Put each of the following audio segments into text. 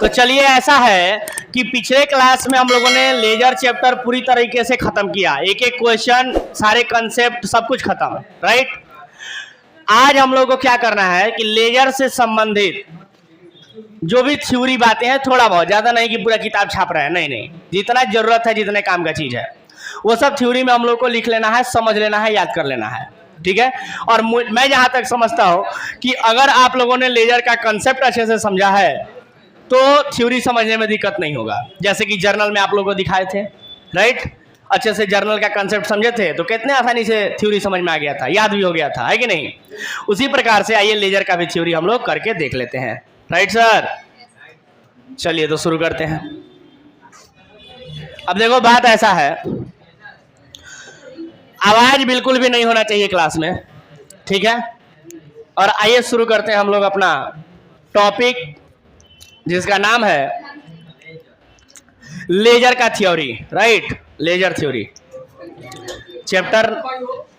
चलिए, ऐसा है कि पिछले क्लास में हम लोगों ने लेजर चैप्टर पूरी तरीके से खत्म किया, एक एक क्वेश्चन, सारे कंसेप्ट, सब कुछ खत्म, राइट। आज हम लोग को क्या करना है कि लेजर से संबंधित जो भी थ्योरी बातें हैं, थोड़ा बहुत, ज्यादा नहीं कि पूरा किताब छाप रहे हैं, नहीं नहीं, जितना जरूरत है, जितने काम का चीज है वो सब थ्योरी में हम लोग को लिख लेना है, समझ लेना है, याद कर लेना है, ठीक है। और मैं जहां तक समझता हूं कि अगर आप लोगों ने लेजर का कंसेप्ट अच्छे से समझा है तो थ्योरी समझने में दिक्कत नहीं होगा। जैसे कि जर्नल में आप लोगों को दिखाए थे, राइट, अच्छे से जर्नल का कंसेप्ट समझे थे तो कितने आसानी से थ्योरी समझ में आ गया था, याद भी हो गया था, है कि नहीं। उसी प्रकार से आइए लेजर का भी थ्योरी हम लोग करके देख लेते हैं, राइट सर। चलिए तो शुरू करते हैं। अब देखो, बात ऐसा है, आवाज बिल्कुल भी नहीं होना चाहिए क्लास में, ठीक है। और आइए शुरू करते हैं हम लोग अपना टॉपिक, जिसका नाम है लेजर का theory, right. Ledger theory, chapter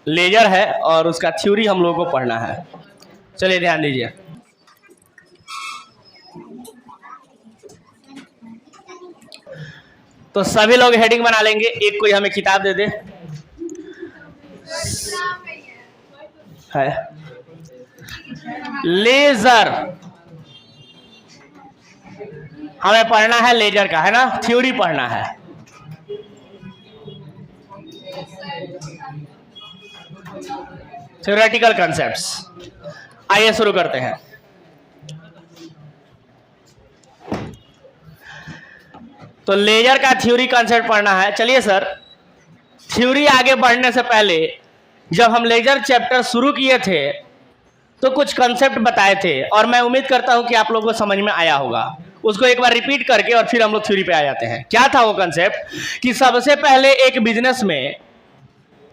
ledger है और उसका थ्योरी हम लोगों को पढ़ना है। चलिए ध्यान दीजिए। तो सभी लोग हेडिंग बना लेंगे, एक कोई हमें किताब दे दे, है लेजर, हमें पढ़ना है लेजर का, है ना, थ्योरी पढ़ना है। Theoretical concepts. आइए शुरू करते हैं। तो लेजर का थ्योरी कॉन्सेप्ट पढ़ना है। चलिए सर, थ्योरी आगे बढ़ने से पहले जब हम लेजर चैप्टर शुरू किए थे तो कुछ कॉन्सेप्ट बताए थे और मैं उम्मीद करता हूं कि आप लोगों को समझ में आया होगा। उसको एक बार रिपीट करके और फिर हम लोग थ्योरी पे आ जाते हैं। क्या था वो कॉन्सेप्ट कि सबसे पहले एक बिजनेस में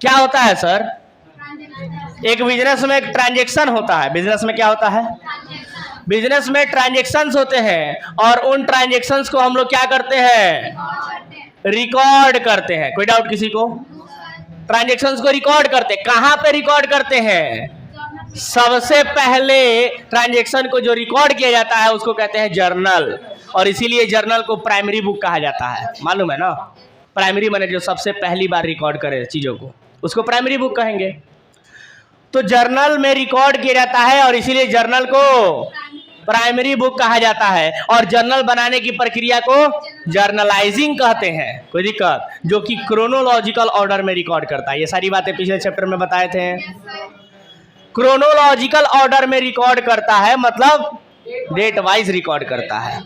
क्या होता है सर, एक बिजनेस में एक ट्रांजैक्शन होता है। बिजनेस में क्या होता है, बिजनेस में ट्रांजैक्शंस होते हैं और उन ट्रांजैक्शंस को हम लोग क्या करते हैं, रिकॉर्ड करते हैं। कोई डाउट किसी को? ट्रांजैक्शंस को रिकॉर्ड करते हैं। कहां पे रिकॉर्ड करते हैं? सबसे पहले ट्रांजैक्शन को जो रिकॉर्ड किया जाता है उसको कहते हैं जर्नल, और इसीलिए जर्नल को प्राइमरी बुक कहा जाता है। मालूम है ना, प्राइमरी माने जो सबसे पहली बार रिकॉर्ड करे चीजों को, उसको प्राइमरी बुक कहेंगे। तो जर्नल में रिकॉर्ड किया जाता है और इसीलिए जर्नल को प्राइमरी बुक कहा जाता है। और जर्नल बनाने की प्रक्रिया को जर्नलाइजिंग कहते हैं। कोई दिक्कत? जो कि क्रोनोलॉजिकल ऑर्डर में रिकॉर्ड करता है। ये सारी बातें पिछले चैप्टर में बताए थे। क्रोनोलॉजिकल ऑर्डर में रिकॉर्ड करता है, मतलब डेट वाइज रिकॉर्ड करता है।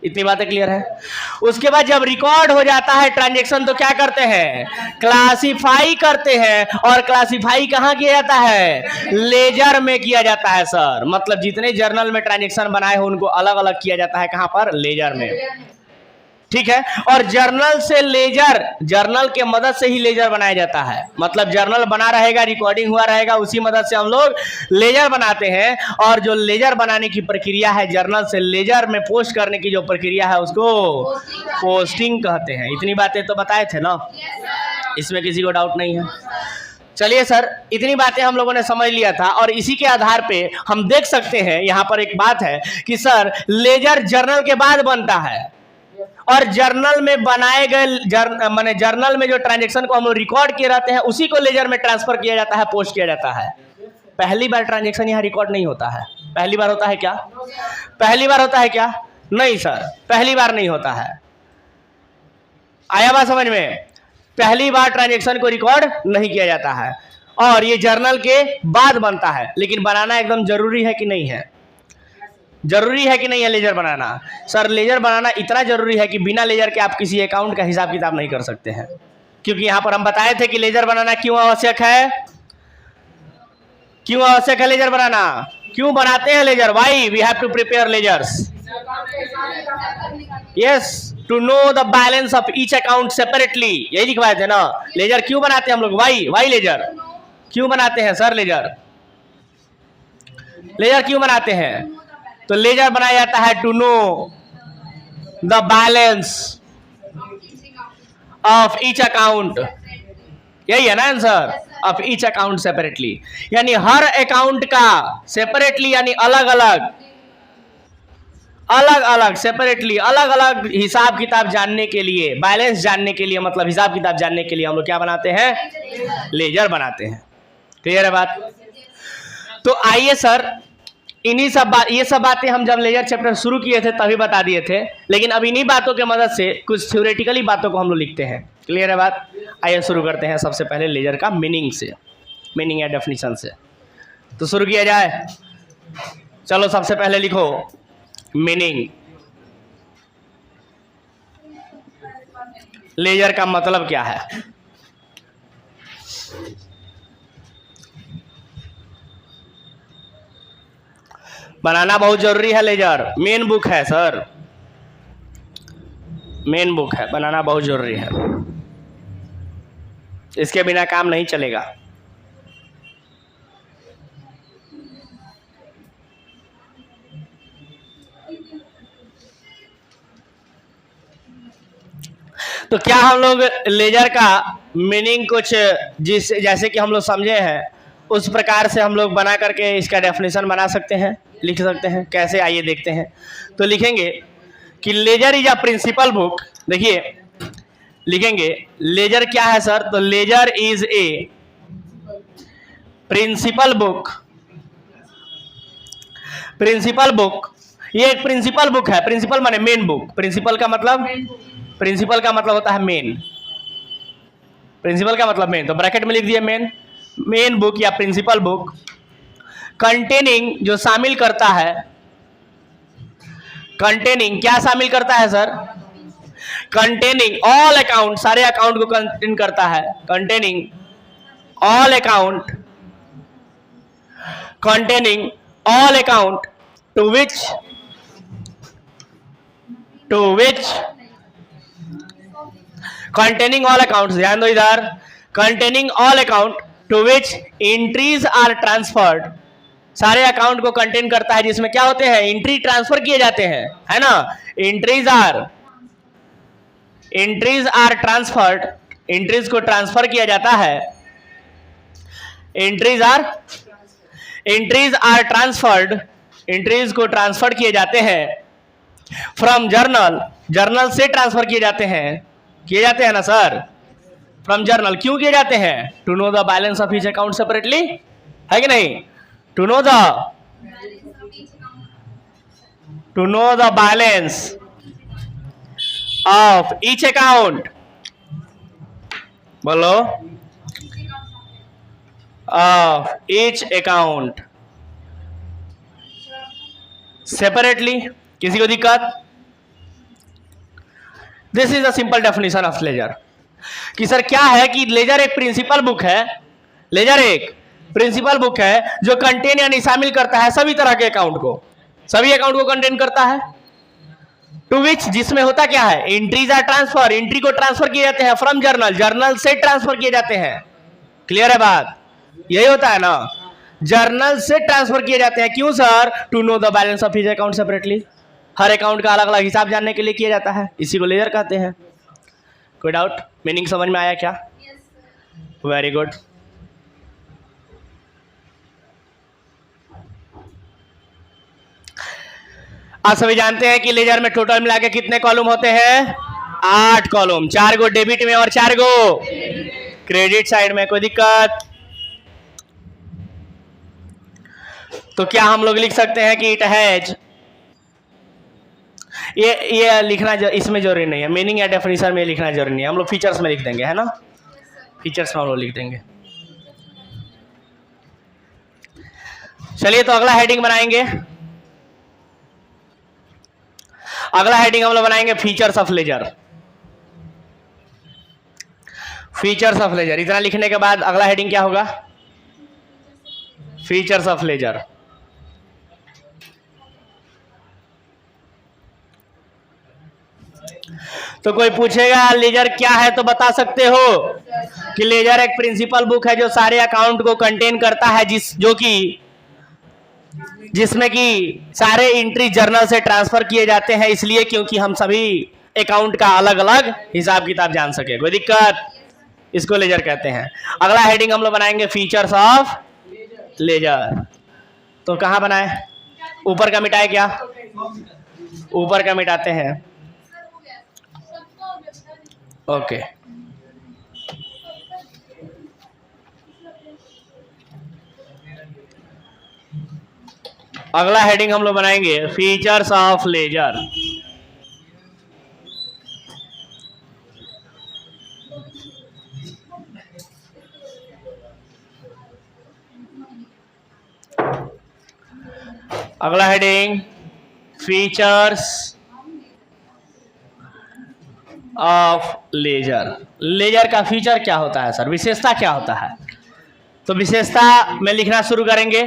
इतनी बातें क्लियर है? उसके बाद जब रिकॉर्ड हो जाता है ट्रांजैक्शन तो क्या करते हैं, क्लासिफाई करते हैं। और क्लासिफाई कहां किया जाता है? लेजर में किया जाता है सर। मतलब जितने जर्नल में ट्रांजैक्शन बनाए हो उनको अलग अलग किया जाता है। कहां पर? लेजर में, ठीक है। और जर्नल से लेजर, जर्नल के मदद से ही लेजर बनाया जाता है। मतलब जर्नल बना रहेगा, रिकॉर्डिंग हुआ रहेगा, उसी मदद से हम लोग लेजर बनाते हैं। और जो लेजर बनाने की प्रक्रिया है, जर्नल से लेजर में पोस्ट करने की जो प्रक्रिया है उसको पोस्टिंग कहते हैं। इतनी बातें तो बताए थे ना, इसमें किसी को डाउट नहीं है? चलिए सर, इतनी बातें हम लोगों ने समझ लिया था और इसी के आधार पे हम देख सकते हैं, यहाँ पर एक बात है कि सर लेजर जर्नल के बाद बनता है और जर्नल में बनाए गए माने जर्नल में जो ट्रांजैक्शन को हम लोग रिकॉर्ड किए रहते हैं उसी को लेजर में ट्रांसफर किया जाता है, पोस्ट किया जाता है। पहली बार ट्रांजैक्शन यहाँ रिकॉर्ड नहीं होता है। पहली बार होता है क्या? पहली बार होता है क्या? नहीं सर, पहली बार नहीं होता है। आया बात समझ में? पहली बार ट्रांजैक्शन को रिकॉर्ड नहीं किया जाता है और ये जर्नल के बाद बनता है। लेकिन बनाना एकदम जरूरी है कि नहीं है? जरूरी है कि नहीं है लेजर बनाना? सर लेजर बनाना इतना जरूरी है कि बिना लेजर के आप किसी अकाउंट का हिसाब किताब नहीं कर सकते हैं। क्योंकि यहां पर हम बताए थे कि लेजर बनाना क्यों आवश्यक है। क्यों आवश्यक है लेजर बनाना? क्यों बनाते हैं ledger? Why we have to prepare ledgers? Yes, to know the balance of each account separately. यही लिखवाए थे ना। लेजर क्यों बनाते हैं हम लोग? वाई लेजर क्यों बनाते हैं सर? लेजर क्यों बनाते हैं? तो लेजर बनाया जाता है to know the balance of each account. यही है ना answer? Of each account separately, यानी हर अकाउंट का सेपरेटली यानी अलग अलग अलग अलग सेपरेटली अलग अलग हिसाब किताब जानने के लिए, बैलेंस जानने के लिए, मतलब हिसाब किताब जानने के लिए हम लोग क्या बनाते हैं, लेजर बनाते हैं। क्लियर है बात? तो आइए सर, इन्हीं सब बात, ये सब बातें हम जब लेजर चैप्टर शुरू किए थे तभी बता दिए थे, लेकिन अब इन्हीं बातों की मदद से कुछ थ्योरेटिकली बातों को हम लोग लिखते हैं। क्लियर है बात? आइए शुरू करते हैं सबसे पहले लेजर का मीनिंग से, मीनिंग या डेफिनेशन से। तो शुरू किया जाए। चलो सबसे पहले लिखो मीनिंग। लेजर का मतलब क्या है? बनाना बहुत जरूरी है। लेजर मेन बुक है सर, मेन बुक है, बनाना बहुत जरूरी है, इसके बिना काम नहीं चलेगा। तो क्या हम लोग लेजर का मीनिंग कुछ जिस जैसे कि हम लोग समझे हैं उस प्रकार से हम लोग बना करके इसका डेफिनेशन बना सकते हैं, लिख सकते हैं? कैसे, आइए देखते हैं। तो लिखेंगे कि ledger is a principal book. देखिए लिखेंगे लेजर क्या है सर, तो ledger is a principal book. Principal book, ये एक प्रिंसिपल बुक है। प्रिंसिपल माने मेन बुक। प्रिंसिपल का मतलब, प्रिंसिपल का मतलब होता है मेन। प्रिंसिपल का मतलब मेन, तो ब्रैकेट में लिख दिए मेन। मेन बुक या प्रिंसिपल बुक कंटेनिंग, जो शामिल करता है, कंटेनिंग क्या शामिल करता है सर, कंटेनिंग ऑल अकाउंट, सारे अकाउंट को कंटेन करता है। Containing all account, containing all account to which containing all accounts, ध्यान दो इधर, containing all account to which entries are transferred, सारे अकाउंट को कंटेन करता है जिसमें क्या होते हैं, एंट्री ट्रांसफर किए जाते हैं, है ना। एंट्रीज आर ट्रांसफर्ड, एंट्रीज को ट्रांसफर किया जाता है। एंट्रीज आर ट्रांसफर्ड, एंट्रीज को ट्रांसफर किए जाते हैं। फ्रॉम जर्नल, जर्नल से ट्रांसफर किए जाते हैं ना सर, फ्रॉम जर्नल। क्यों किए जाते हैं? To know the balance of each account separately, है कि नहीं? To know the balance of each account, बोलो, ऑफ ईच अकाउंट सेपरेटली। किसी को दिक्कत? This is the simple definition of ledger. कि सर क्या है कि लेजर एक प्रिंसिपल बुक है, लेजर एक प्रिंसिपल बुक है जो कंटेन यानी शामिल करता है सभी तरह के अकाउंट को, सभी अकाउंट को कंटेन करता है। टू विच, जिसमें होता क्या है, एंट्रीज आर ट्रांसफर, एंट्री को ट्रांसफर किए जाते हैं। फ्रॉम जर्नल, जर्नल से ट्रांसफर किए जाते हैं। क्लियर है बात? यही होता है ना, जर्नल से ट्रांसफर किए जाते हैं। क्यों sir? To know the balance of each account separately, हर अकाउंट का अलग अलग हिसाब जानने के लिए किया जाता है, इसी को लेजर कहते हैं। कोई डाउट? मीनिंग समझ में आया क्या? Very good. आप सभी जानते हैं कि लेजर में टोटल मिला के कितने कॉलम होते हैं? 8 कॉलम, 4 गो डेबिट में और 4 गो क्रेडिट साइड में। कोई दिक्कत? तो क्या हम लोग लिख सकते हैं कि इट हैज, ये लिखना इसमें जरूरी नहीं है, मीनिंग या डेफिनेशन में लिखना जरूरी नहीं है, हम लोग फीचर्स में लिख देंगे, है ना। फीचर्स में हम लोग लिख देंगे। चलिए तो अगला हेडिंग बनाएंगे। अगला हेडिंग हम लोग बनाएंगे features of ledger. Features of ledger, इतना लिखने के बाद अगला हेडिंग क्या होगा? Features of ledger. तो कोई पूछेगा लेजर क्या है तो बता सकते हो कि लेजर एक प्रिंसिपल बुक है जो सारे अकाउंट को कंटेन करता है, जिसमें कि सारे एंट्री जर्नल से ट्रांसफर किए जाते हैं, इसलिए क्योंकि हम सभी अकाउंट का अलग अलग हिसाब किताब जान सके। कोई दिक्कत? इसको लेजर कहते हैं। अगला हेडिंग हम लोग बनाएंगे फीचर्स ऑफ लेजर। तो कहां बनाए? ऊपर का मिटाए क्या? ऊपर का मिटाते हैं। ओके, अगला हेडिंग हम लोग बनाएंगे फीचर्स ऑफ लेजर। अगला heading features of ledger. Ledger का फीचर क्या होता है सर, विशेषता क्या होता है? तो विशेषता में लिखना शुरू करेंगे,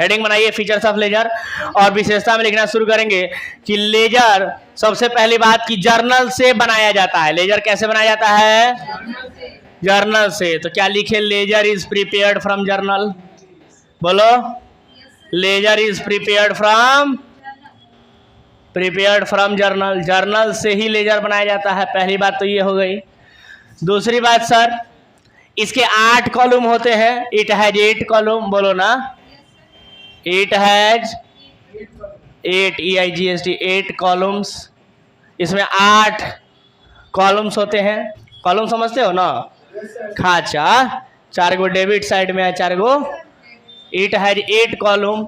हेडिंग बनाइए फीचर्स ऑफ लेजर, और विशेषता में लिखना शुरू करेंगे कि लेजर सबसे पहली बात कि जर्नल से बनाया जाता है। लेजर कैसे बनाया जाता है? जर्नल से। तो क्या लिखे? Ledger is prepared from journal. बोलो, ledger is prepared from journal. Journal से ही लेजर बनाया जाता है। पहली बात तो ये हो गई। दूसरी बात सर, इसके 8 कॉलम होते हैं। It has 8 column. बोलो ना, इट हैज 8 EIGHT 8 कॉलम्स। इसमें 8 कॉलम्स होते हैं। कॉलम समझते हो ना? खाचा 4 गो डेबिट साइड में है, 4 गो। It has 8 column,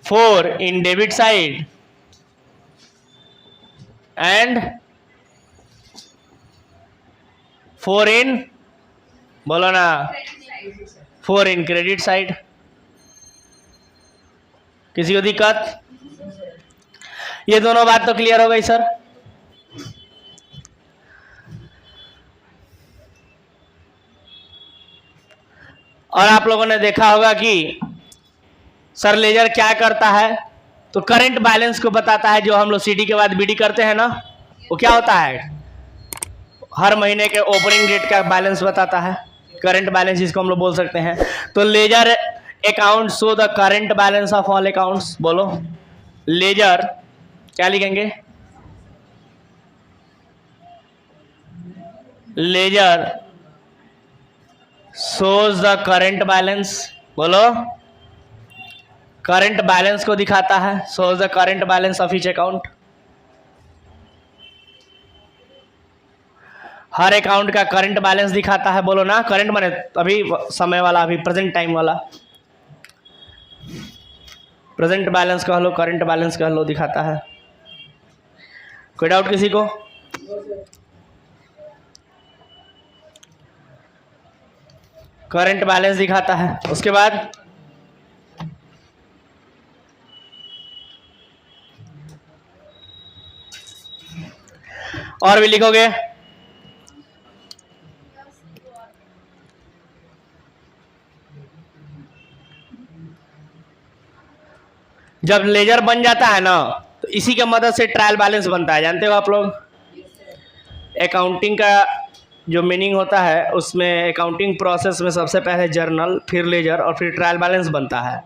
4 in debit side and 4 in, बोलो ना, 4 in credit side। किसी को दिक्कत? ये दोनों बात तो क्लियर हो गई सर। और आप लोगों ने देखा होगा कि सर लेजर क्या करता है, तो करंट बैलेंस को बताता है। जो हम लोग CD के बाद BD करते हैं ना, वो क्या होता है? हर महीने के ओपनिंग डेट का बैलेंस बताता है, करंट बैलेंस जिसको हम लोग बोल सकते हैं। तो ledger account show the current balance of all accounts. बोलो, लेजर क्या लिखेंगे? Ledger shows the current balance. बोलो, करंट बैलेंस को दिखाता है, shows the current balance of each account. हर अकाउंट का करंट बैलेंस दिखाता है। बोलो ना, करंट माने अभी समय वाला, अभी प्रेजेंट टाइम वाला। प्रेजेंट बैलेंस कह लो, करंट बैलेंस कह लो, दिखाता है। कोई डाउट किसी को? करंट बैलेंस दिखाता है। उसके बाद और भी लिखोगे? जब लेजर बन जाता है ना, तो इसी के मदद से ट्रायल बैलेंस बनता है। जानते हो आप लोग, अकाउंटिंग का जो मीनिंग होता है, उसमें अकाउंटिंग प्रोसेस में सबसे पहले जर्नल, फिर लेजर और फिर ट्रायल बैलेंस बनता है।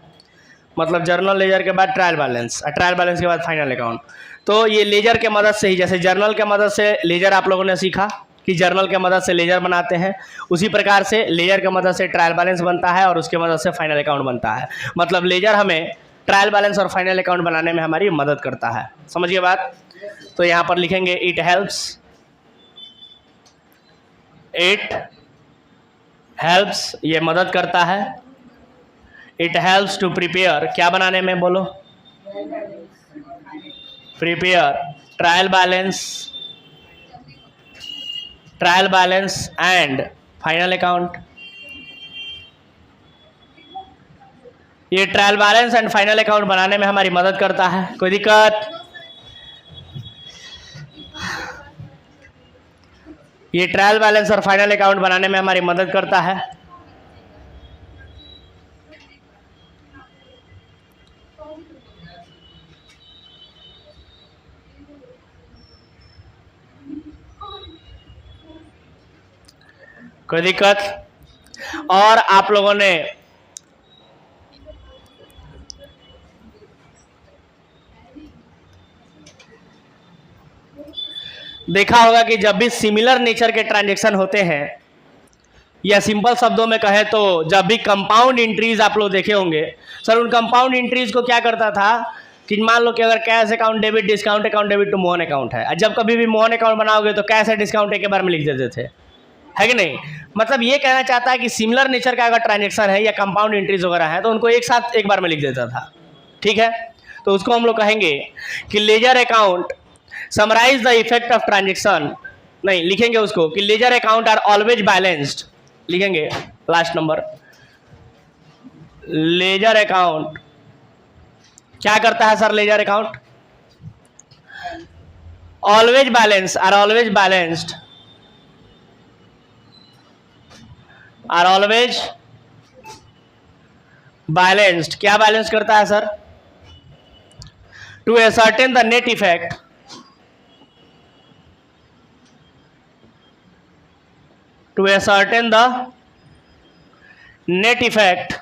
मतलब जर्नल लेजर के बाद ट्रायल बैलेंस, और ट्रायल बैलेंस के बाद फाइनल अकाउंट। तो ये लेजर के मदद से ही, जैसे जर्नल के मदद से लेजर आप लोगों ने सीखा कि जर्नल के मदद से लेजर बनाते हैं, उसी प्रकार से लेजर के मदद से ट्रायल बैलेंस बनता है और उसके मदद से फाइनल अकाउंट बनता है। मतलब लेजर हमें ट्रायल बैलेंस और फाइनल अकाउंट बनाने में हमारी मदद करता है। समझिए बात? तो यहाँ पर लिखेंगे इट हेल्प्स, ये मदद करता है। इट हेल्प्स टू प्रिपेयर, क्या बनाने में? बोलो, prepare trial balance and final account. ये trial balance and final account बनाने में हमारी मदद करता है। कोई दिक्कत? ये ट्रायल बैलेंस और फाइनल अकाउंट बनाने में हमारी मदद करता है। कोई दिक्कत? और आप लोगों ने देखा होगा कि जब भी सिमिलर नेचर के ट्रांजैक्शन होते हैं, या सिंपल शब्दों में कहें तो जब भी कंपाउंड एंट्रीज आप लोग देखे होंगे, सर उन कंपाउंड एंट्रीज को क्या करता था कि मान लो कि अगर cash account debit, discount account debit to Mohan account है, जब कभी भी मोहन अकाउंट बनाओगे तो कैश है डिस्काउंट एक बार में लिख देते थे, है कि नहीं। मतलब ये कहना चाहता है कि सिमिलर नेचर का अगर ट्रांजेक्शन है या कंपाउंड एंट्रीज वगैरह है तो उनको एक साथ एक बार में लिख देता था, ठीक है। तो उसको हम लोग कहेंगे कि ledger account summarise the effect of transaction, नहीं लिखेंगे उसको कि ledger account are always balanced, लिखेंगे लास्ट नंबर। लेजर अकाउंट क्या करता है sir? Ledger account always balance, are always balanced, are always balanced. क्या बैलेंस करता है sir? To ascertain the net effect, to ascertain the net effect,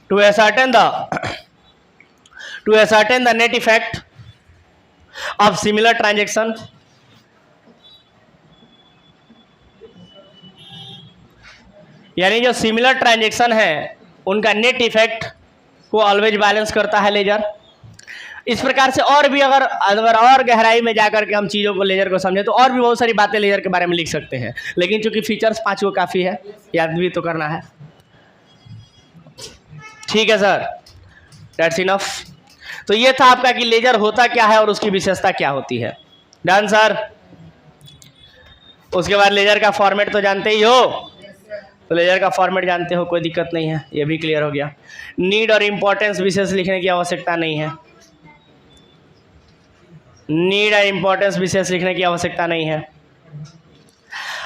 to ascertain the net effect of similar transaction, यानी जो similar transaction है उनका net effect को always balance करता है लेजर। इस प्रकार से और भी अगर और गहराई में जाकर के हम चीज़ों को लेजर को समझे तो और भी बहुत सारी बातें लेजर के बारे में लिख सकते हैं, लेकिन चूंकि फीचर्स 5 को काफ़ी है, याद भी तो करना है, ठीक है सर, दैट्स इनफ। तो ये था आपका कि लेजर होता क्या है और उसकी विशेषता क्या होती है। Done sir. उसके बाद लेजर का फॉर्मेट तो जानते ही हो, तो लेजर का फॉर्मेट जानते हो, कोई दिक्कत नहीं है, ये भी क्लियर हो गया। नीड और इम्पोर्टेंस विशेष लिखने की आवश्यकता नहीं है, नीड और इंपॉर्टेंस विशेष लिखने की आवश्यकता नहीं है।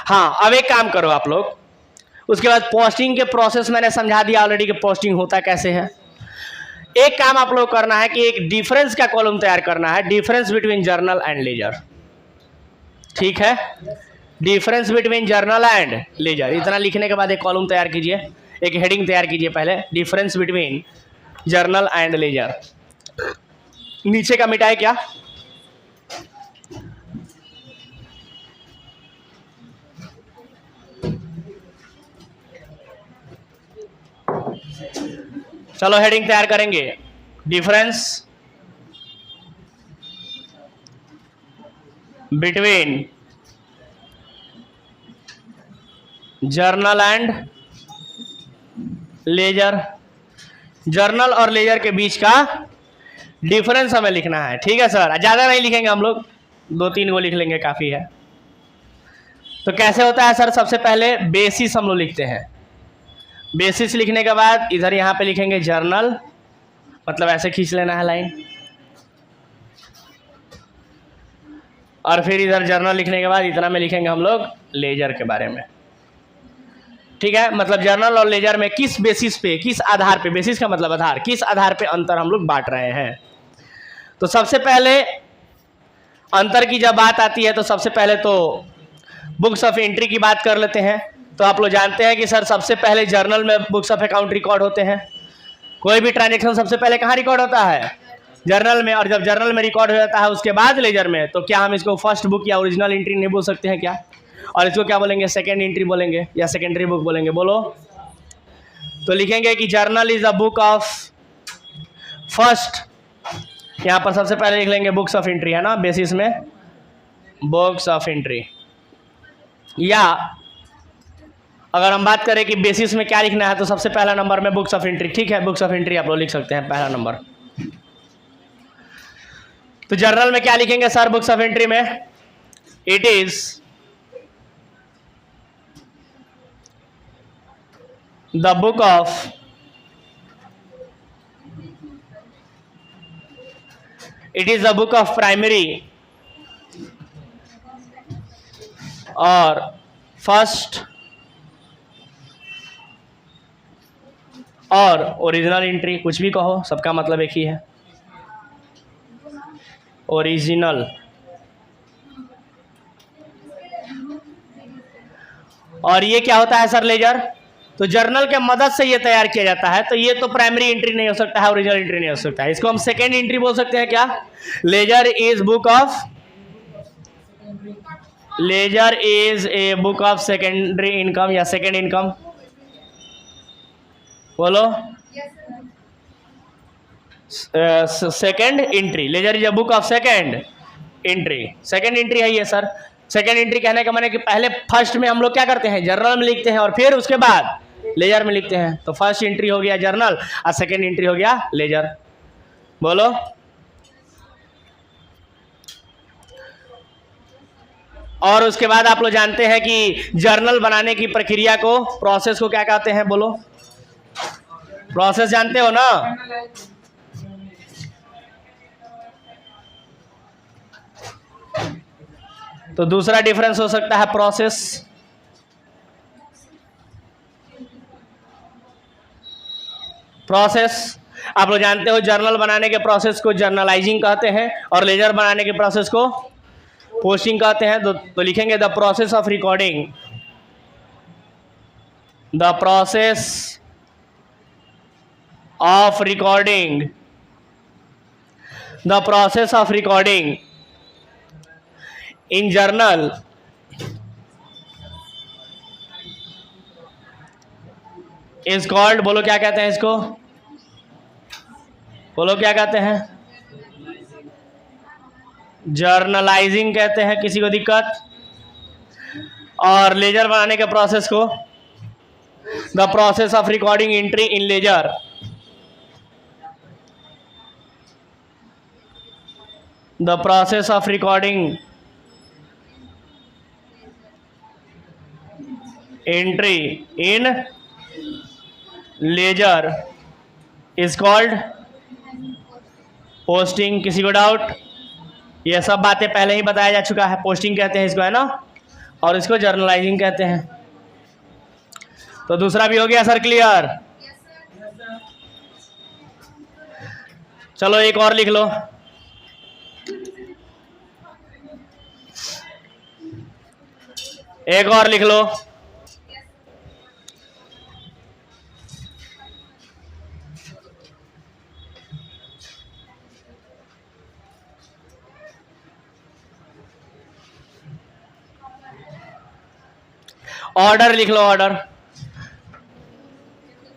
हाँ, अब एक काम करो आप लोग, उसके बाद पोस्टिंग के प्रोसेस मैंने समझा दिया ऑलरेडी कि पोस्टिंग होता कैसे है। एक काम आप लोग करना है कि एक डिफरेंस का कॉलम तैयार करना है, difference between journal and ledger, ठीक है। Difference between journal and ledger, इतना लिखने के बाद एक कॉलम तैयार कीजिए, एक हेडिंग तैयार कीजिए पहले, difference between journal and ledger. नीचे का मिटाए क्या? चलो हेडिंग तैयार करेंगे, difference between journal and ledger. Journal और लेजर के बीच का डिफरेंस हमें लिखना है, ठीक है सर। ज़्यादा नहीं लिखेंगे हम लोग, 2-3 को लिख लेंगे, काफ़ी है। तो कैसे होता है सर? सबसे पहले बेसिस हम लोग लिखते हैं, बेसिस लिखने के बाद इधर यहाँ पे लिखेंगे जर्नल, मतलब ऐसे खींच लेना है लाइन, और फिर इधर जर्नल लिखने के बाद इतना में लिखेंगे हम लोग लेजर के बारे में, ठीक है। मतलब जर्नल और लेजर में किस बेसिस पे, किस आधार पे, बेसिस का मतलब आधार, किस आधार पे अंतर हम लोग बांट रहे हैं। तो सबसे पहले अंतर की जब बात आती है तो सबसे पहले तो बुक्स ऑफ एंट्री की बात कर लेते हैं। तो आप लोग जानते हैं कि सर सबसे पहले जर्नल में बुक्स ऑफ अकाउंट रिकॉर्ड होते हैं। कोई भी ट्रांजेक्शन सबसे पहले कहाँ रिकॉर्ड होता है? जर्नल में। और जब जर्नल में रिकॉर्ड हो जाता है उसके बाद लेजर में, तो क्या हम इसको फर्स्ट बुक या ओरिजिनल एंट्री नहीं बोल सकते हैं क्या? और इसको क्या बोलेंगे? सेकेंड एंट्री बोलेंगे या सेकेंडरी बुक बोलेंगे, बोलो। तो लिखेंगे कि journal is a book of first, यहाँ पर सबसे पहले लिख लेंगे बुक्स ऑफ एंट्री, है ना, बेसिस में बुक्स ऑफ एंट्री। या अगर हम बात करें कि बेसिस में क्या लिखना है तो सबसे पहला नंबर में बुक्स ऑफ एंट्री, ठीक है, बुक्स ऑफ एंट्री आप लोग लिख सकते हैं पहला नंबर। तो जर्नल में क्या लिखेंगे सर? बुक्स ऑफ एंट्री में it is the book of primary और फर्स्ट और ओरिजिनल एंट्री, कुछ भी कहो, सबका मतलब एक ही है, ओरिजिनल। और ये क्या होता है सर? लेजर। तो जर्नल के मदद से ये तैयार किया जाता है, तो ये तो प्राइमरी एंट्री नहीं हो सकता है, ओरिजिनल एंट्री नहीं हो सकता है, इसको हम सेकेंड एंट्री बोल सकते हैं क्या? Ledger is a book of secondary income या सेकेंड इनकम, बोलो। Second entry, ledger is a book of second entry. Second entry है ये सर। सेकेंड एंट्री कहने का माने कि पहले फर्स्ट में हम लोग क्या करते हैं, जर्नल में लिखते हैं और फिर उसके बाद लेजर में लिखते हैं। तो फर्स्ट एंट्री हो गया जर्नल और सेकेंड एंट्री हो गया लेजर। बोलो। और उसके बाद आप लोग जानते हैं कि जर्नल बनाने की प्रक्रिया को, प्रोसेस को क्या कहते हैं, बोलो। प्रोसेस जानते हो ना। तो दूसरा डिफरेंस हो सकता है प्रोसेस। प्रोसेस आप लोग जानते हो, जर्नल बनाने के प्रोसेस को जर्नलाइजिंग कहते हैं और लेजर बनाने के प्रोसेस को पोस्टिंग कहते हैं। तो लिखेंगे the process of recording, the process of recording, the process of recording in journal is called, बोलो क्या कहते हैं इसको, बोलो क्या कहते हैं, जर्नलाइजिंग कहते हैं। किसी को दिक्कत? और लेजर बनाने के प्रोसेस को the process of recording entry in ledger, the process of recording entry in ledger is called posting. किसी को डाउट? ये सब बातें पहले ही बताया जा चुका है। पोस्टिंग कहते हैं इसको, है ना, और इसको जर्नलाइजिंग कहते हैं। तो दूसरा भी हो गया सर क्लियर। चलो एक और लिख लो। एक और लिख लो। ऑर्डर लिख लो। ऑर्डर,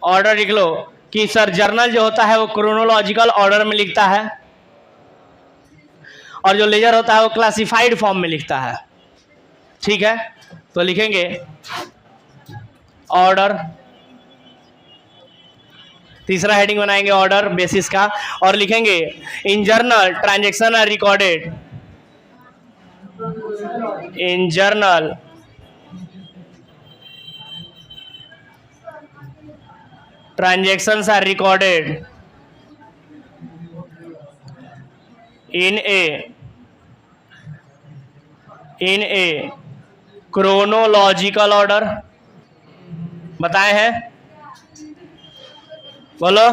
ऑर्डर लिख लो कि सर जर्नल जो होता है वो क्रोनोलॉजिकल ऑर्डर में लिखता है और जो लेजर होता है वो क्लासिफाइड फॉर्म में लिखता है। ठीक है, तो लिखेंगे ऑर्डर, तीसरा हेडिंग बनाएंगे ऑर्डर बेसिस का, और लिखेंगे in journal transaction are recorded, in journal transactions are recorded in a chronological order। बताए हैं, बोलो।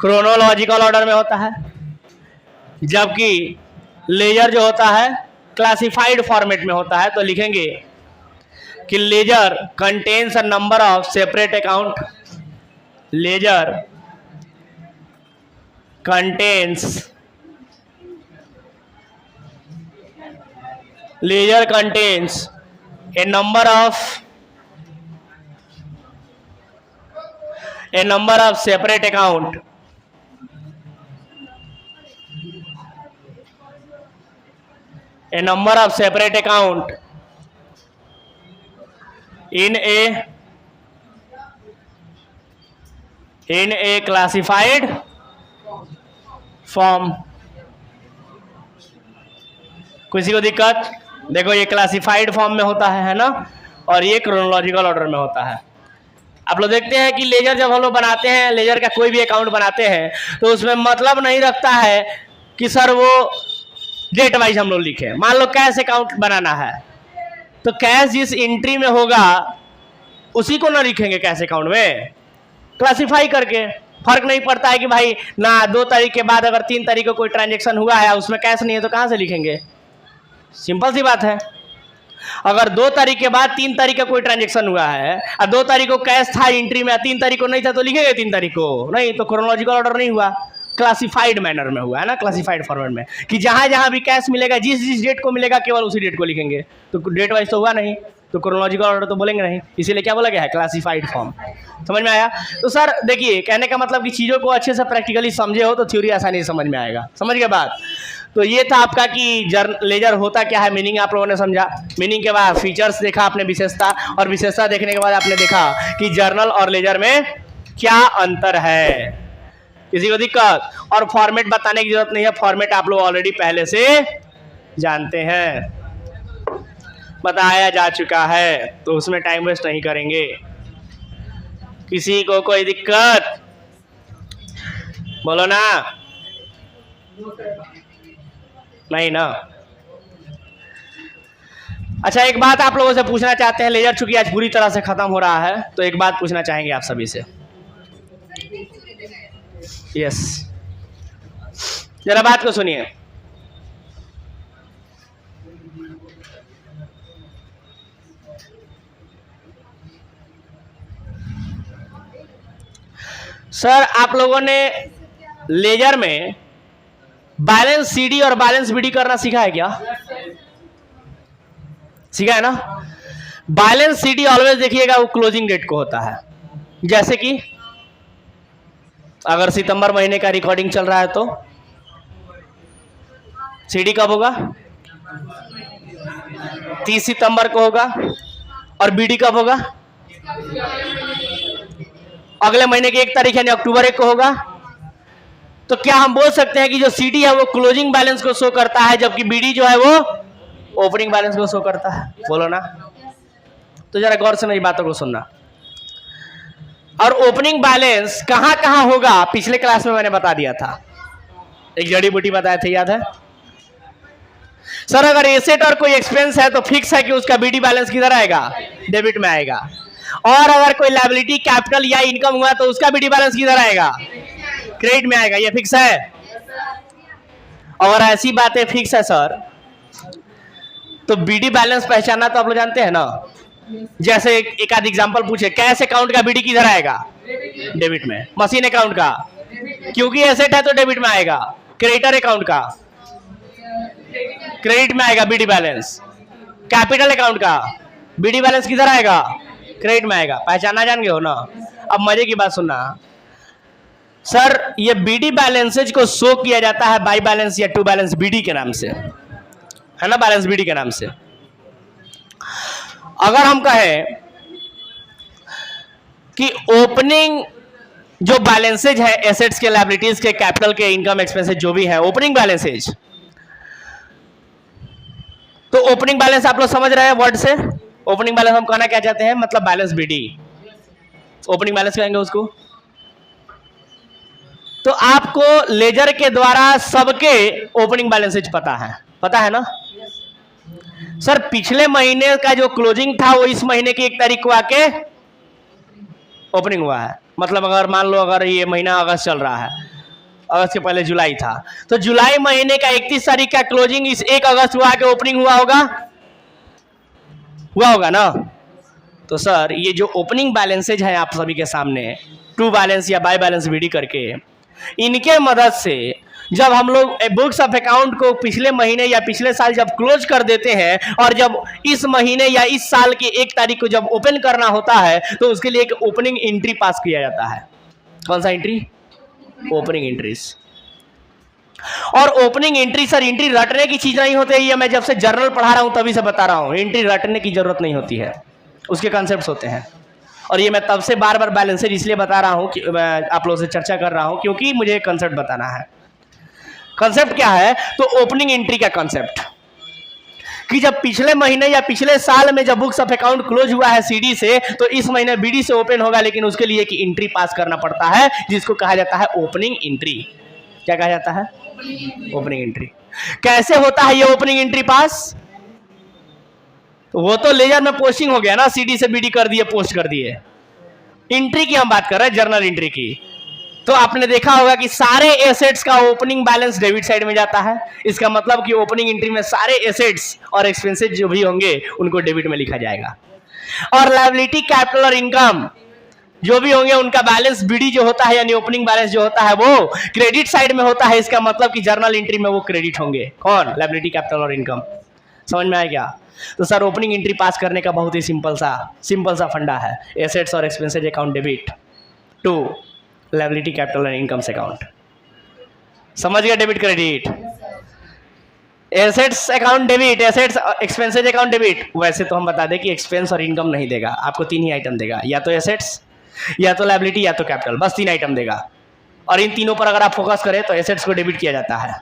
क्रोनोलॉजिकल ऑर्डर में होता है, जबकि लेजर जो होता है क्लासिफाइड फॉर्मेट में होता है। तो लिखेंगे कि ledger contains a number of separate account, ledger contains, ledger contains a number of separate account, a number of separate account in a classified form। किसी को दिक्कत? देखो ये क्लासिफाइड फॉर्म में होता है ना, और ये क्रोनोलॉजिकल ऑर्डर में होता है। आप लोग देखते हैं कि लेजर जब हम लोग बनाते हैं, लेजर का कोई भी अकाउंट बनाते हैं, तो उसमें मतलब नहीं रखता है कि सर वो डेट वाइज हम लोग लिखे। मान लो कैश अकाउंट बनाना है, तो कैश जिस एंट्री में होगा उसी को ना लिखेंगे कैश अकाउंट में, क्लासिफाई करके। फर्क नहीं पड़ता है कि भाई ना 2 तारीख के बाद अगर 3 तारीख को कोई ट्रांजैक्शन हुआ है उसमें कैश नहीं है तो कहाँ से लिखेंगे? सिंपल सी बात है। अगर 2 तारीख के बाद 3 तारीख का कोई ट्रांजैक्शन हुआ है और 2 तारीख को कैश था एंट्री में, 3 तारीख को नहीं था, तो लिखेंगे 3 तारीख को नहीं, तो क्रोनोलॉजिकल ऑर्डर नहीं हुआ, क्लासिफाइड मैनर में हुआ है ना, क्लासिफाइड फॉर्मेट में, कि जहां जहां भी कैश मिलेगा जिस जिस डेट को मिलेगा केवल उसी डेट को लिखेंगे। तो डेट वाइज तो हुआ नहीं। तो क्रोनोलॉजिकल ऑर्डर तो बोलेंगे नहीं, इसीलिए क्या बोला गया है, क्लासिफाइड फॉर्म। समझ में आया? तो सर देखिए, कहने का मतलब कि चीज़ों को अच्छे से प्रैक्टिकली समझे हो तो थ्योरी आसानी से समझ में आएगा। समझ गए बात? तो ये था आपका कि लेजर होता क्या है, मीनिंग आप लोगों ने समझा। मीनिंग के बाद फीचर्स देखा आपने, विशेषता, और विशेषता देखने के बाद आपने देखा कि जर्नल और लेजर में क्या अंतर है। किसी को दिक्कत? और फॉर्मेट बताने की जरूरत नहीं है, फॉर्मेट आप लोग ऑलरेडी पहले से जानते हैं, बताया जा चुका है, तो उसमें टाइम वेस्ट नहीं करेंगे। किसी को कोई दिक्कत? बोलो ना। नहीं ना? अच्छा, एक बात आप लोगों से पूछना चाहते हैं, लेजर चूंकि आज पूरी तरह से खत्म हो रहा है, तो एक बात पूछना चाहेंगे आप सभी से। यस, जरा बात को सुनिए। सर आप लोगों ने लेजर में बैलेंस सीडी और बैलेंस बीडी करना सीखा है क्या? सीखा है ना? बैलेंस सीडी ऑलवेज देखिएगा वो क्लोजिंग डेट को होता है। जैसे कि अगर सितंबर महीने का रिकॉर्डिंग चल रहा है तो सीडी कब होगा? 30 सितंबर को होगा। और बीडी कब होगा? अगले महीने की 1 तारीख यानी अक्टूबर 1 को होगा। तो क्या हम बोल सकते हैं कि जो सीडी है वो क्लोजिंग बैलेंस को शो करता है, जबकि बीडी जो है वो ओपनिंग बैलेंस को शो करता है? बोलो ना। तो जरा गौर से मेरी बातों को सुनना। और ओपनिंग बैलेंस कहां कहां होगा पिछले क्लास में मैंने बता दिया था, एक जड़ी बूटी बताए थे, याद है? सर अगर एसेट और कोई एक्सपेंस है तो फिक्स है कि उसका बीडी बैलेंस किधर आएगा? डेबिट में आएगा। और अगर कोई लायबिलिटी, कैपिटल या इनकम हुआ तो उसका बीडी बैलेंस किधर आएगा? क्रेडिट में आएगा। ये फिक्स है। और ऐसी बातें फिक्स है सर, तो बीडी बैलेंस पहचानना तो आप लोग जानते हैं ना। जैसे एक आध एग्जांपल पूछे, कैश अकाउंट का बीडी किधर आएगा? डेबिट में। मशीन अकाउंट का, क्योंकि एसेट है तो डेबिट में आएगा। क्रेडिटर अकाउंट का क्रेडिट में आएगा बीडी बैलेंस। कैपिटल अकाउंट का बीडी बैलेंस किधर आएगा? क्रेडिट में आएगा। पहचाना जान गए हो ना? अब मजे की बात सुनना सर, ये बीडी बैलेंसेज को शो किया जाता है बाई बैलेंस या टू बैलेंस बीडी के नाम से, है ना? बैलेंस बीडी के नाम से। अगर हम कहें कि ओपनिंग जो बैलेंसेज है एसेट्स के, लायबिलिटीज के, कैपिटल के, इनकम एक्सपेंसेस जो भी है, ओपनिंग बैलेंसेज, तो ओपनिंग बैलेंस आप लोग समझ रहे हैं वर्ड से? ओपनिंग बैलेंस हम कहना क्या चाहते हैं, मतलब बैलेंस बीडी। ओपनिंग बैलेंस कहेंगे उसको। तो आपको लेजर के द्वारा सबके ओपनिंग बैलेंसेज पता है ना? सर पिछले महीने का जो क्लोजिंग था वो इस महीने की 1 तारीख को आके ओपनिंग हुआ है। मतलब अगर मान लो अगर ये महीना अगस्त चल रहा है, अगस्त के पहले जुलाई था, तो जुलाई महीने का 31 तारीख का क्लोजिंग इस 1 अगस्त को आके ओपनिंग हुआ होगा ना? तो सर ये जो ओपनिंग बैलेंसेज है आप सभी के सामने, टू बैलेंस या बाय बैलेंस बीडी करके, इनके मदद से जब हम लोग बुक्स ऑफ अकाउंट को पिछले महीने या पिछले साल जब क्लोज कर देते हैं और जब इस महीने या इस साल की 1 तारीख को जब ओपन करना होता है तो उसके लिए एक ओपनिंग एंट्री पास किया जाता है। कौन सा एंट्री? Opening entries. और ओपनिंग एंट्री सर एंट्री रटने की चीज नहीं होती है, ये मैं जब से जर्नल पढ़ा रहा हूं तभी से बता रहा हूं, एंट्री रटने की जरूरत नहीं होती है, उसके कॉन्सेप्ट्स होते हैं। और ये मैं तब से बार बार बैलेंसेज इसलिए बता रहा हूं कि मैं आप लोगों से चर्चा कर रहा हूं क्योंकि मुझे कंसेप्ट बताना है। कंसेप्ट क्या है? तो ओपनिंग एंट्री का कंसेप्ट कि जब पिछले महीने या पिछले साल में जब बुक्स ऑफ अकाउंट क्लोज हुआ है सीडी से, तो इस महीने बीडी से ओपन होगा, लेकिन उसके लिए एक एंट्री पास करना पड़ता है जिसको कहा जाता है ओपनिंग एंट्री। क्या कहा जाता है? Opening entry. कैसे होता है ये ओपनिंग एंट्री पास? तो वो तो लेजर में पोस्टिंग हो गया ना, सीडी से बीडी कर दिए, पोस्ट कर दिए। एंट्री की हम बात कर रहे हैं, जर्नल एंट्री की। तो आपने देखा होगा कि सारे एसेट्स का ओपनिंग बैलेंस डेबिट साइड में जाता है। इसका मतलब कि ओपनिंग एंट्री में सारे एसेट्स और एक्सपेंसेस जो भी होंगे उनको डेबिट में लिखा जाएगा, और लायबिलिटी, कैपिटल और इनकम जो भी होंगे उनका बैलेंस बीडी जो होता है यानी ओपनिंग बैलेंस जो होता है वो क्रेडिट साइड में होता है। इसका मतलब कि जर्नल एंट्री में वो क्रेडिट होंगे। कौन? लायबिलिटी, कैपिटल और इनकम। समझ में आया क्या? तो सर ओपनिंग एंट्री पास करने का बहुत ही सिंपल सा फंडा है। एसेट्स और expenses account debit to liability capital and income account. समझ गया? Debit credit, assets account debit, assets expenses account debit. वैसे तो हम बता दें कि एक्सपेंस और इनकम नहीं देगा, आपको 3 ही आइटम देगा, या तो एसेट्स, या तो लायबिलिटी, या तो कैपिटल, बस 3 आइटम देगा। और इन तीनों पर अगर आप फोकस करें तो एसेट्स को डेबिट किया जाता है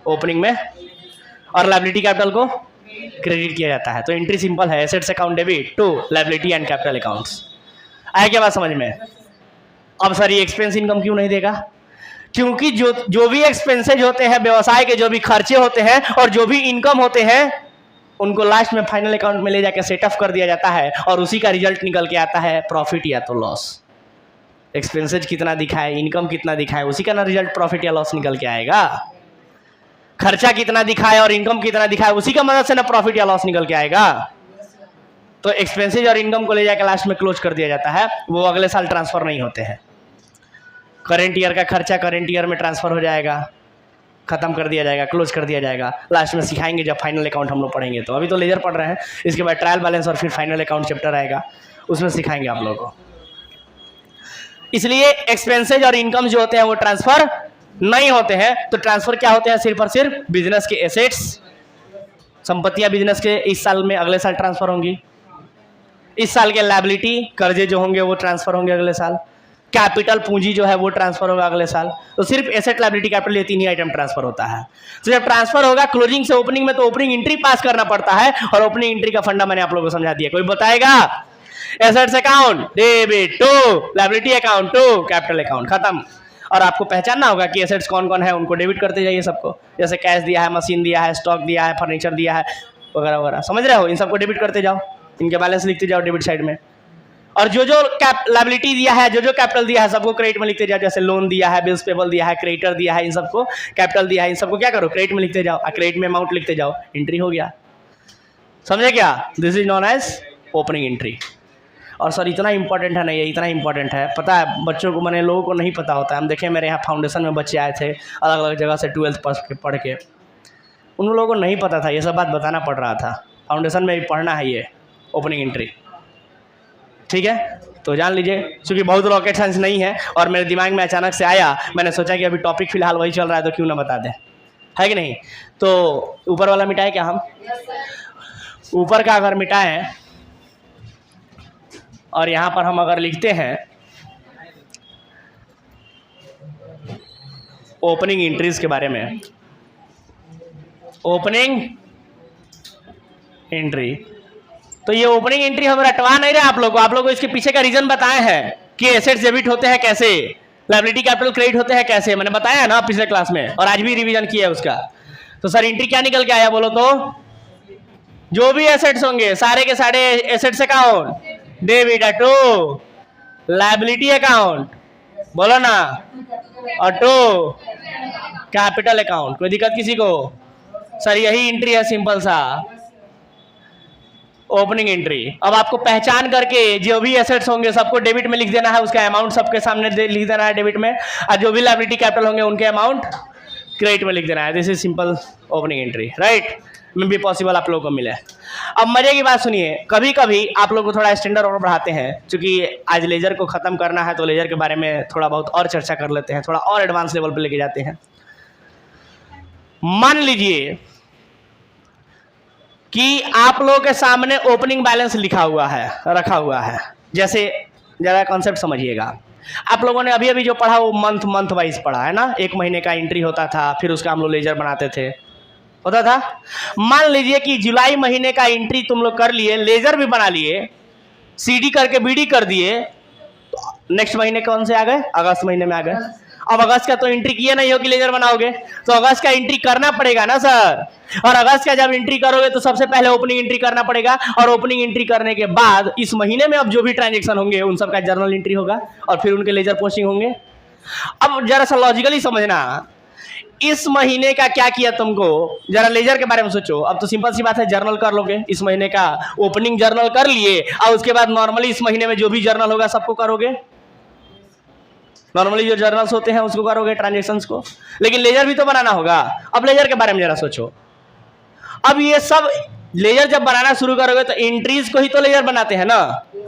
ओपनिंग में, और लायबिलिटी कैपिटल को क्रेडिट किया जाता है। तो एंट्री सिंपल है, assets account debit to liability and capital accounts. आया क्या बात समझ में? अब सर ये एक्सपेंस इनकम क्यों नहीं देगा? क्योंकि जो भी एक्सपेंसेज होते हैं, व्यवसाय के जो भी खर्चे होते हैं और जो भी इनकम होते हैं, उनको लास्ट में फाइनल अकाउंट में ले जाकर सेटअप कर दिया जाता है और उसी का रिजल्ट निकल के आता है प्रॉफिट या तो लॉस। एक्सपेंसेज कितना दिखाए, इनकम कितना दिखाए, उसी का ना रिजल्ट प्रॉफिट या लॉस निकल के आएगा। खर्चा कितना दिखाए और इनकम कितना दिखाए, उसी का मदद से ना प्रॉफिट या लॉस निकल के आएगा। तो एक्सपेंसेज और इनकम को ले जाकर लास्ट में क्लोज कर दिया जाता है, वो अगले साल ट्रांसफर नहीं होते हैं। करेंट ईयर का खर्चा करेंट ईयर में ट्रांसफर हो जाएगा, खत्म कर दिया जाएगा, क्लोज कर दिया जाएगा। लास्ट में सिखाएंगे जब फाइनल अकाउंट हम लोग पढ़ेंगे। तो अभी तो लेजर पढ़ रहे हैं, इसके बाद ट्रायल बैलेंस और फिर फाइनल अकाउंट चैप्टर आएगा, उसमें सिखाएंगे आप लोगों को। इसलिए एक्सपेंसेज और इनकम जो होते हैं वो ट्रांसफर नहीं होते हैं। तो ट्रांसफर क्या होते हैं? सिर्फ और सिर्फ बिजनेस के एसेट्स, संपत्तियां बिजनेस के इस साल में अगले साल ट्रांसफर होंगी। इस साल के लायबिलिटी, कर्जे जो होंगे वो ट्रांसफर होंगे अगले साल। कैपिटल पूंजी जो है वो ट्रांसफर होगा अगले साल। तो सिर्फ एसेट, लायबिलिटी, कैपिटल, ये 3 ही आइटम ट्रांसफर होता है। तो जब ट्रांसफर होगा क्लोजिंग से ओपनिंग में, तो ओपनिंग एंट्री पास करना पड़ता है, और ओपनिंग एंट्री का फंडा मैंने आप लोगों को समझा दिया। कोई बताएगा? Assets account debit to liability account to capital account, खत्म। और आपको पहचानना होगा कि एसेट्स कौन कौन है, उनको डेबिट करते जाइए सबको। जैसे कैश दिया है, मशीन दिया है, स्टॉक दिया है, फर्नीचर दिया है, वगैरह वगैरह, समझ रहे हो? इन सबको डेबिट करते जाओ, इनके बैलेंस लिखते जाओ डेबिट साइड में। और जो लायबिलिटी दिया है, जो कैपिटल दिया है, सबको क्रेडिट में लिखते जाओ। जैसे लोन दिया है, बिल्स पेबल दिया है, क्रेडिटर दिया है, इन सबको कैपिटल दिया है, इन सबको क्या करो? क्रेडिट में लिखते जाओ, क्रेडिट में अमाउंट लिखते जाओ, एंट्री हो गया। समझे क्या? This is known as opening entry. और सर इतना इंपॉर्टेंट है ना, ये इतना इंपॉर्टेंट है, पता है बच्चों को, मैंने लोगों को नहीं पता होता है। हम देखें मेरे यहाँ फाउंडेशन में बच्चे आए थे अलग अलग जगह से 12th पढ़ के, उन लोगों को नहीं पता था, ये सब बात बताना पड़ रहा था। फाउंडेशन में भी पढ़ना है ये ओपनिंग एंट्री, ठीक है? तो जान लीजिए, क्योंकि बहुत रॉकेट साइंस नहीं है और मेरे दिमाग में अचानक से आया, मैंने सोचा कि अभी टॉपिक फिलहाल वही चल रहा है तो क्यों ना बता दें, है कि नहीं? तो ऊपर वाला मिटाए क्या हम? ऊपर का अगर मिटाएं और यहाँ पर हम अगर लिखते हैं ओपनिंग एंट्रीज के बारे में, ओपनिंग एंट्री, तो ये ओपनिंग एंट्री हम रटवा नहीं रहे आप लोगों को इसके पीछे का रीजन बताए हैं कि एसेट्स डेबिट होते हैं कैसे, लायबिलिटी कैपिटल क्रेडिट होते हैं कैसे, मैंने बताया है ना पिछले क्लास में, और आज भी रिवीजन किया है उसका। तो सर एंट्री क्या निकल के आया बोलो तो? जो भी एसेट्स होंगे सारे के सारे assets account debit to liability account, बोलो ना, और टू कैपिटल अकाउंट। कोई दिक्कत किसी को? सर यही एंट्री है सिंपल सा ओपनिंग एंट्री। अब आपको पहचान करके जो भी एसेट्स होंगे सबको डेबिट में लिख देना है, उसका अमाउंट सबके सामने लिख देना है डेबिट में, और जो भी लायबिलिटी कैपिटल होंगे उनके अमाउंट क्रेडिट में लिख देना है। This is simple opening entry, right? में भी पॉसिबल आप लोगों को मिले। अब मजे की बात सुनिए, कभी कभी आप लोगों को थोड़ा स्टैंडर्ड और बढ़ाते हैं, क्योंकि आज लेजर को खत्म करना है तो लेजर के बारे में थोड़ा बहुत और चर्चा कर लेते हैं, थोड़ा और एडवांस लेवल पे लेके जाते हैं। मान लीजिए कि आप लोगों के सामने ओपनिंग बैलेंस लिखा हुआ है, रखा हुआ है। जैसे जरा कॉन्सेप्ट समझिएगा, आप लोगों ने अभी अभी जो पढ़ा वो मंथ वाइज पढ़ा है ना, 1 महीने का एंट्री होता था, फिर उसका हम लोग लेजर बनाते थे, होता था। मान लीजिए कि जुलाई महीने का एंट्री तुम लोग कर लिए, लेजर भी बना लिए, सीडी करके बीडी कर दिए, तो नेक्स्ट महीने कौन से आ गए? अगस्त महीने में आ गए। अब अगस्त का तो एंट्री किए नहीं हो कि लेजर बनाओगे, तो अगस्त का एंट्री करना पड़ेगा ना सर। और अगस्त का जब एंट्री करोगे तो सबसे पहले ओपनिंग एंट्री करना पड़ेगा, और ओपनिंग एंट्री करने के बाद इस महीने में अब जो भी ट्रांजेक्शन होंगे उन सबका जर्नल एंट्री होगा, और फिर उनके लेजर पोस्टिंग होंगे। अब जरा सा लॉजिकली समझना, इस महीने का क्या किया तुमको, जरा लेजर के बारे में सोचो। अब तो सिंपल सी बात है, जर्नल कर लोगे, इस महीने का ओपनिंग जर्नल कर लिए, और उसके बाद नॉर्मली इस महीने में जो भी जर्नल होगा सबको करोगे, नॉर्मली जो जर्नल्स होते हैं उसको करोगे, ट्रांजेक्शंस को। लेकिन लेजर भी तो बनाना होगा। अब लेजर के बारे में जरा सोचो, अब ये सब लेजर जब बनाना शुरू करोगे तो एंट्रीज को ही तो लेजर बनाते हैं ना,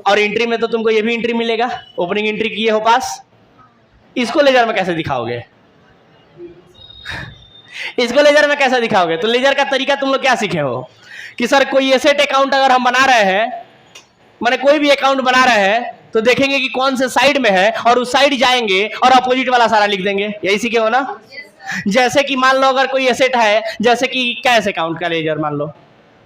और एंट्री में तो तुमको ये भी एंट्री मिलेगा, ओपनिंग एंट्री किए हो पास, इसको लेजर में कैसे दिखाओगे? इसको लेजर में कैसे दिखाओगे? तो लेजर का तरीका तुम लोग क्या सीखे हो कि सर कोई एसेट अकाउंट अगर हम बना रहे हैं, माने कोई भी अकाउंट बना रहे हैं, तो देखेंगे कि कौन से साइड में है और उस साइड जाएंगे और अपोजिट वाला सारा लिख देंगे। यही सीखे हो ना? जैसे कि मान लो अगर कोई एसेट है, जैसे कि कैश अकाउंट का लेजर मान लो,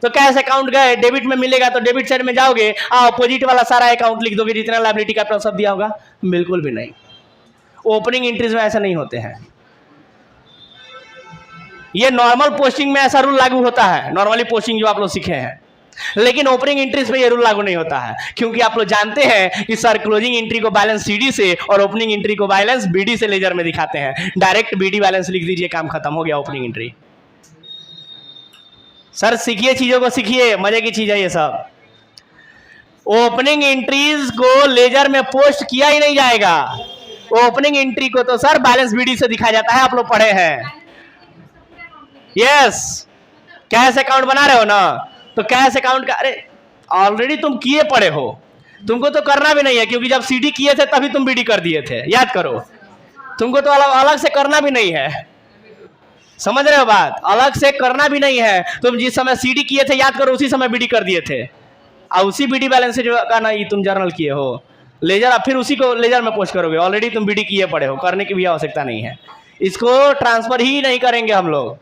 तो कैश अकाउंट गए, डेबिट में मिलेगा तो डेबिट साइड में जाओगे, अपोजिट वाला सारा अकाउंट लिख दोगे जितना लायबिलिटी कैपिटल सब दिया होगा? बिल्कुल भी नहीं। ओपनिंग एंट्रीज में ऐसा नहीं होते हैं। ये नॉर्मल पोस्टिंग में ऐसा रूल लागू होता है, नॉर्मली पोस्टिंग जो आप लोग सीखे हैं, लेकिन ओपनिंग एंट्रीज पे ये रूल लागू नहीं होता है, क्योंकि आप लोग जानते हैं कि सर क्लोजिंग एंट्री को बैलेंस सीडी से और ओपनिंग एंट्री को बैलेंस बीडी से लेजर में दिखाते हैं। डायरेक्ट बीडी बैलेंस लिख दीजिए, काम खत्म हो गया ओपनिंग एंट्री। सर सीखिए, चीजों को सीखिए, मजे की चीज है ये सब। ओपनिंग एंट्रीज को लेजर में पोस्ट किया ही नहीं जाएगा। ओपनिंग एंट्री को तो सर बैलेंस बीडी से दिखाया जाता है, आप लोग पढ़े हैं। यस, कैश अकाउंट बना रहे हो ना, तो कैश अकाउंट का, अरे ऑलरेडी तुम किए पड़े हो, तुमको तो करना भी नहीं है, क्योंकि जब सीडी किए थे तभी तुम बीडी कर दिए थे, याद करो। तुमको तो अलग से करना भी नहीं है, समझ रहे हो बात? अलग से करना भी नहीं है। तुम जिस समय सीडी किए थे, याद करो, उसी समय बीडी कर दिए थे, और उसी बीडी बैलेंस से जो का ना ये तुम जर्नल किए हो लेजर, अब फिर उसी को लेजर में पोस्ट करोगे। ऑलरेडी तुम बीडी किए पड़े हो, करने की भी आवश्यकता नहीं है। इसको ट्रांसफर ही नहीं करेंगे हम लोग।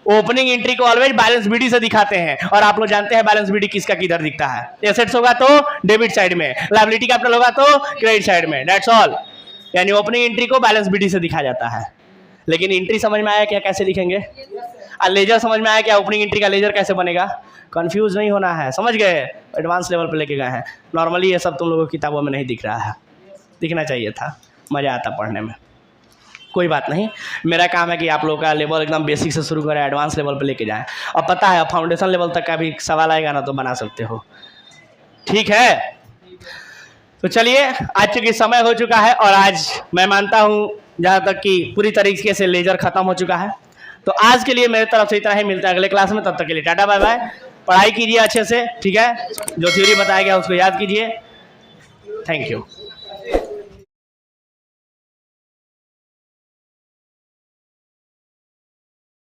ओपनिंग एंट्री को ऑलवेज बैलेंस बीडी से दिखाते हैं, और आप लोग जानते हैं बैलेंस बीडी किसका किधर दिखता है। एसेट्स होगा तो डेबिट साइड में, लायबिलिटी कैपिटल होगा तो क्रेडिट साइड में, दैट्स ऑल। यानी ओपनिंग एंट्री को बैलेंस बीडी से दिखाया जाता है। लेकिन एंट्री समझ में आया क्या, कैसे लिखेंगे? और लेजर समझ में आया क्या, ओपनिंग एंट्री का लेजर कैसे बनेगा? कंफ्यूज नहीं होना है, समझ गए? एडवांस लेवल पे लेके गए हैं। नॉर्मली ये सब तुम लोगों की किताबों में नहीं दिख रहा है, दिखना चाहिए था, मजा आता पढ़ने में। कोई बात नहीं, मेरा काम है कि आप लोगों का लेवल एकदम बेसिक से शुरू करें, एडवांस लेवल पे लेके जाएं। और पता है फाउंडेशन लेवल तक का भी सवाल आएगा ना, तो बना सकते हो, ठीक है? तो चलिए, आज चूंकि समय हो चुका है, और आज मैं मानता हूं जहां तक कि पूरी तरीके से लेजर खत्म हो चुका है, तो आज के लिए मेरे तरफ से इतना ही। मिलता है अगले क्लास में, तब तक के लिए टाटा बाय बाय। पढ़ाई कीजिए अच्छे से, ठीक है? जो थ्योरी बताया गया उसको याद कीजिए। Thank you.